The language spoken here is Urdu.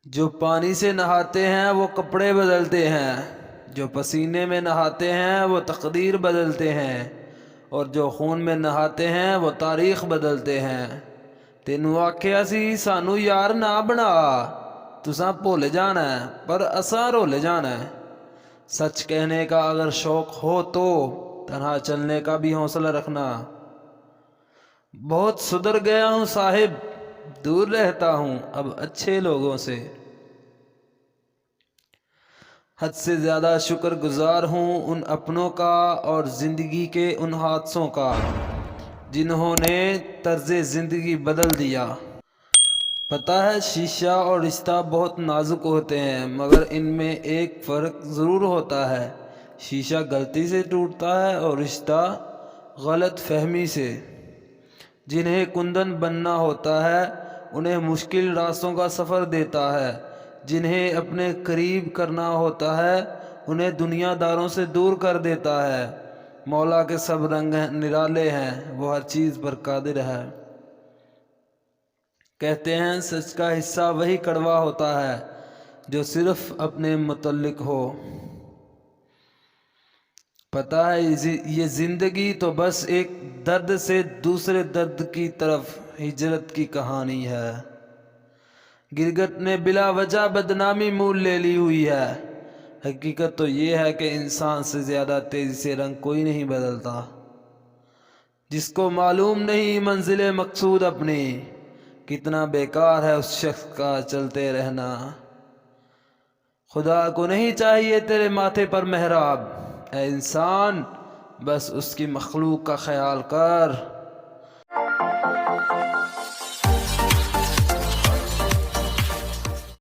جو پانی سے نہاتے ہیں وہ کپڑے بدلتے ہیں، جو پسینے میں نہاتے ہیں وہ تقدیر بدلتے ہیں، اور جو خون میں نہاتے ہیں وہ تاریخ بدلتے ہیں۔ تینوں آکھیا سی سانو یار نہ بنا، تساں بھول جانا ہے پر اساں رول جانا ہے۔ سچ کہنے کا اگر شوق ہو تو تنہا چلنے کا بھی حوصلہ رکھنا۔ بہت سدھر گیا ہوں صاحب، دور رہتا ہوں اب اچھے لوگوں سے۔ حد سے زیادہ شکر گزار ہوں ان اپنوں کا اور زندگی کے ان حادثوں کا جنہوں نے طرز زندگی بدل دیا۔ پتہ ہے شیشہ اور رشتہ بہت نازک ہوتے ہیں، مگر ان میں ایک فرق ضرور ہوتا ہے، شیشہ غلطی سے ٹوٹتا ہے اور رشتہ غلط فہمی سے۔ جنہیں کندن بننا ہوتا ہے انہیں مشکل راستوں کا سفر دیتا ہے، جنہیں اپنے قریب کرنا ہوتا ہے انہیں دنیا داروں سے دور کر دیتا ہے۔ مولا کے سب رنگ نرالے ہیں، وہ ہر چیز پر قادر ہے۔ کہتے ہیں سچ کا حصہ وہی کڑوا ہوتا ہے جو صرف اپنے متعلق ہو۔ پتہ ہے یہ زندگی تو بس ایک درد سے دوسرے درد کی طرف ہجرت کی کہانی ہے۔ گرگٹ نے بلا وجہ بدنامی مول لے لی ہوئی ہے۔ حقیقت تو یہ ہے کہ انسان سے زیادہ تیزی سے رنگ کوئی نہیں بدلتا۔ جس کو معلوم نہیں منزل مقصود اپنی، کتنا بیکار ہے اس شخص کا چلتے رہنا۔ خدا کو نہیں چاہیے تیرے ماتھے پر محراب، اے انسان بس اس کی مخلوق کا خیال کر۔